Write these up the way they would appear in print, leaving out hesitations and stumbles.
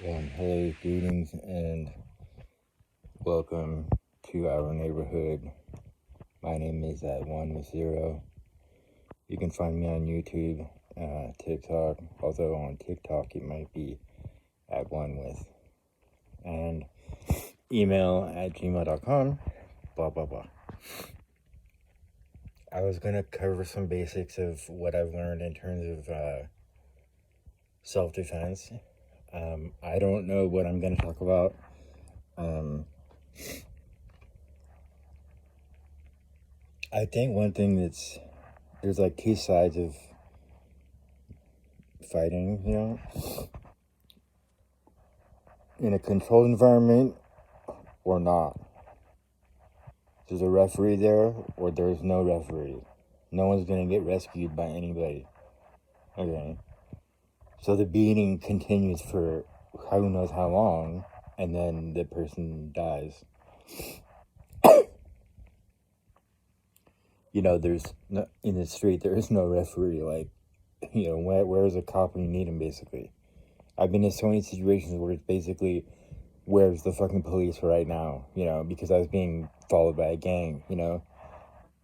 Hello, greetings, and welcome to our neighborhood. My name is @1with0. You can find me on YouTube, TikTok, although on TikTok it might be @1with, and email @gmail.com, blah, blah, blah. I was going to cover some basics of what I've learned in terms of self-defense. I don't know what I'm going to talk about. I think one thing there's like two sides of fighting, in a controlled environment or not. There's a referee there or there's no referee. No one's gonna get rescued by anybody. Okay. So the beating continues for who knows how long, and then the person dies. There's no, in the street, there is no referee. Like, where's a cop when you need him, basically? I've been in so many situations where it's basically, where's the fucking police right now? Because I was being followed by a gang,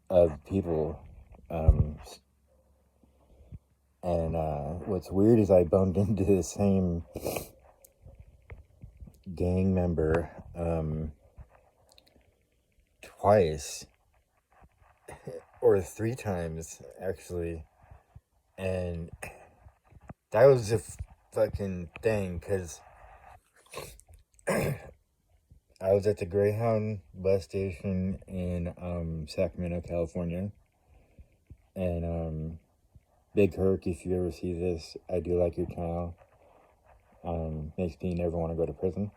of people. And what's weird is I bumped into the same gang member twice or three times, actually. And that was a fucking thing, because I was at the Greyhound bus station in Sacramento, California. And Big Herc, if you ever see this, I do like your channel. Makes me never want to go to prison.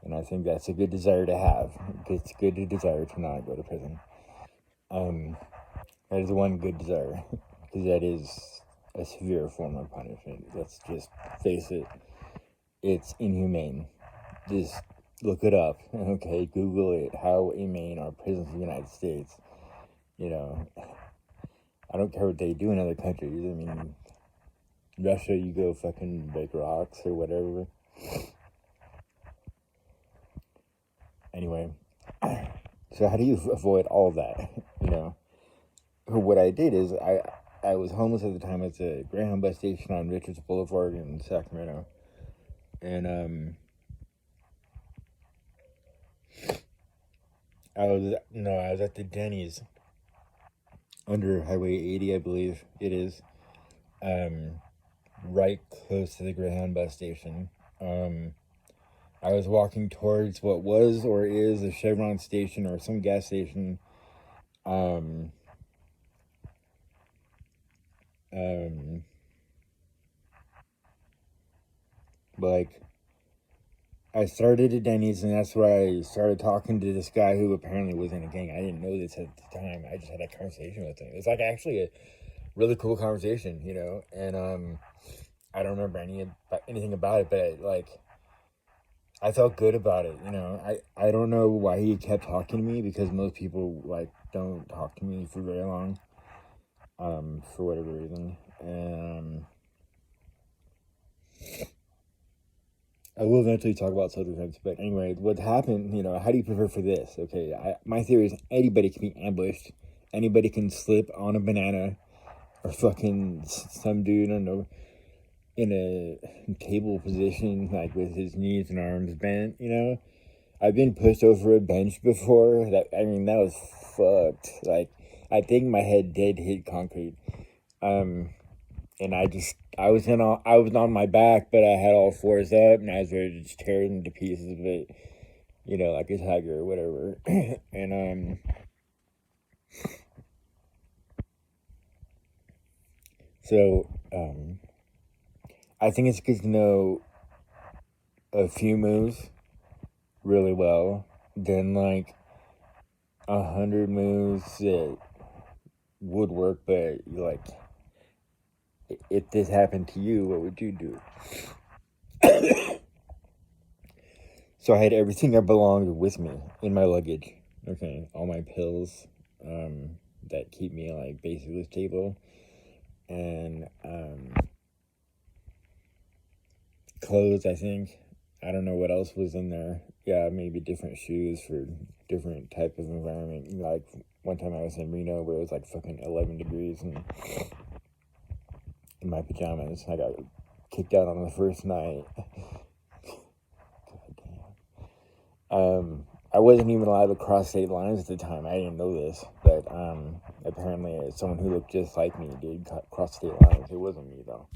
And I think that's a good desire to have. It's good to desire to not go to prison. That is one good desire, because that is a severe form of punishment. Let's just face it. It's inhumane. Just look it up, okay? Google it. How inhumane are prisons in the United States? I don't care what they do in other countries. I mean, Russia, you go fucking break rocks or whatever. Anyway, so how do you avoid all that? What I did is I was homeless at the time at the Greyhound bus station on Richards Boulevard in Sacramento. And I was at the Denny's under Highway 80, I believe it is, right close to the Greyhound bus station. I was walking towards what was or is a Chevron station or some gas station. Like, I started at Denny's, and that's where I started talking to this guy who apparently was in a gang. I didn't know this at the time. I just had a conversation with him. It's like actually a really cool conversation, and I don't remember anything about it, but I felt good about it, I don't know why he kept talking to me, because most people don't talk to me for very long, for whatever reason. And I will eventually talk about self-defense, but anyway, what happened, how do you prepare for this? Okay, my theory is anybody can be ambushed. Anybody can slip on a banana, or fucking some dude, I don't know, in a table position, with his knees and arms bent, I've been pushed over a bench before. That was fucked. I think my head did hit concrete. And I was on my back, but I had all fours up, and I was ready to just tear it into pieces of it, like a tiger or whatever. And so I think it's good to know a few moves really well, then 100 moves that would work, but if this happened to you, what would you do? So I had everything that belonged with me in my luggage. Okay, all my pills that keep me basically stable, and clothes, I think, I don't know what else was in there. Yeah, maybe different shoes for different type of environment. You know, like one time I was in Reno where it was like fucking 11 degrees and in my pajamas. I got kicked out on the first night. God damn. I wasn't even allowed to cross state lines at the time. I didn't know this, but apparently someone who looked just like me did cross state lines. It wasn't me though.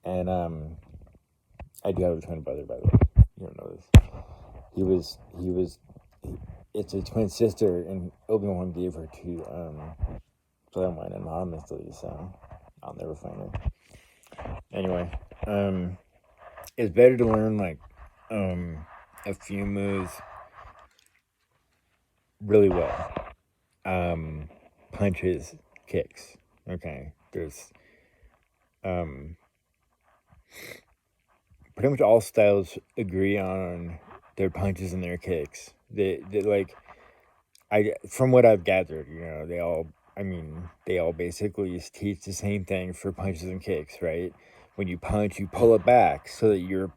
And I do have a twin brother, by the way. You don't know this. It's a twin sister, and Obi-Wan gave her to someone anonymously, so I'll never find her. Anyway, it's better to learn like a few moves really well. Punches, kicks. Okay, there's pretty much all styles agree on their punches and their kicks. They like from what I've gathered, you know, they all basically teach the same thing for punches and kicks, right? When you punch, you pull it back so that you're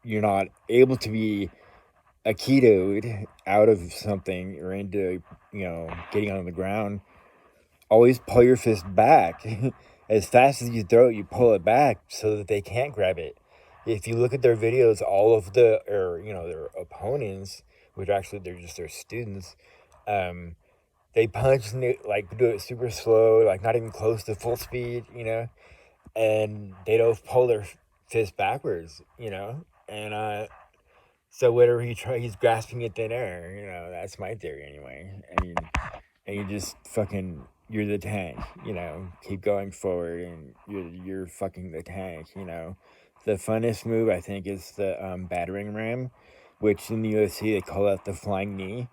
not able to be aikidoed out of something or into, you know, getting on the ground. Always pull your fist back. As fast as you throw it, you pull it back so that they can't grab it. If you look at their videos, all of their opponents, which actually they're just their students, they punch and like do it super slow, like not even close to full speed, you know, and they don't pull their fist backwards, you know, and so whatever he's grasping at thin air, you know. That's my theory anyway. I mean, and you just fucking, you're the tank, you know. Keep going forward, and you're fucking the tank, you know. The funnest move I think is the battering ram, which in the UFC they call that the flying knee.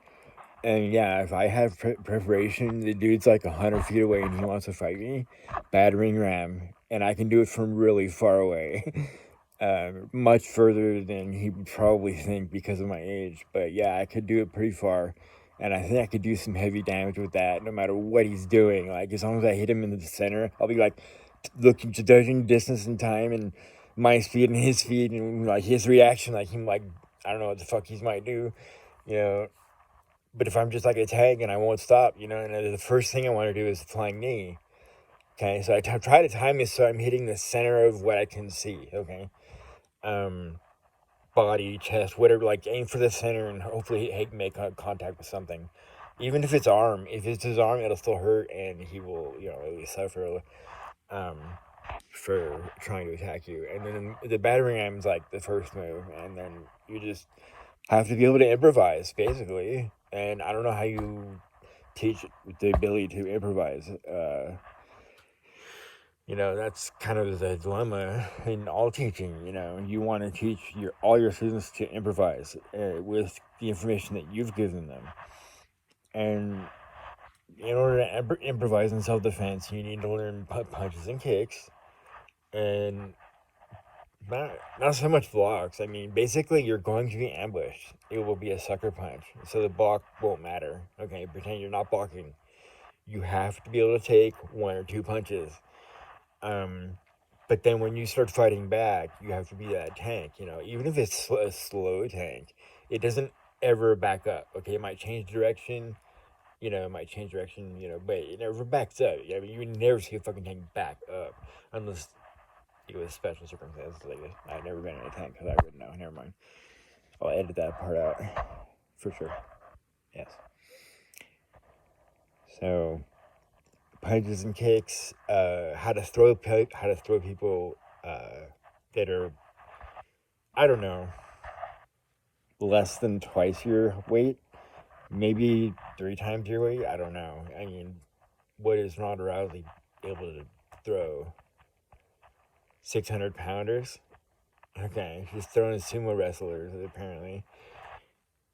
And yeah, if I have preparation, the dude's like 100 feet away and he wants to fight me, battering ram, and I can do it from really far away. Much further than he would probably think because of my age. But yeah, I could do it pretty far. And I think I could do some heavy damage with that no matter what he's doing. Like, as long as I hit him in the center, I'll be like looking, judging distance and time and my speed and his speed and like his reaction. Like, him, like, I don't know what the fuck he might do, you know. But if I'm just like a tank and I won't stop, you know, and the first thing I want to do is flying knee. Okay, so I try to time this so I'm hitting the center of what I can see, okay? Body, chest, whatever, like aim for the center and hopefully he make contact with something. Even if it's arm, if it's his arm, it'll still hurt and he will, you know, at least suffer for trying to attack you. And then the battering ram is like the first move, and then you just have to be able to improvise, basically. And I don't know how you teach the ability to improvise. You know, that's kind of the dilemma in all teaching. You know, you want to teach all your students to improvise with the information that you've given them. And in order to improvise in self-defense, you need to learn punches and kicks, and not so much blocks. I mean, basically, you're going to be ambushed. It will be a sucker punch, so the block won't matter. Okay, pretend you're not blocking. You have to be able to take one or two punches. But then when you start fighting back, you have to be that tank, you know. Even if it's a slow tank, it doesn't ever back up, okay? It might change direction, you know, but it never backs up. I mean, you would never see a fucking tank back up unless it was special circumstances. Like, I've never been in a tank because I wouldn't know. Never mind. I'll edit that part out for sure. Yes. So, punches and kicks, how to throw people that are, I don't know, less than twice your weight, maybe 3 times your weight. I don't know. I mean, what is Ronda Rousey able to throw? 600 pounders? Okay, she's throwing sumo wrestlers apparently,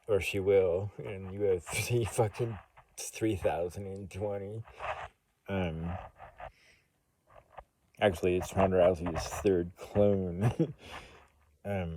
or she will, and you have fucking 3,020. Actually, it's Ronda Rousey's third clone. Anyway.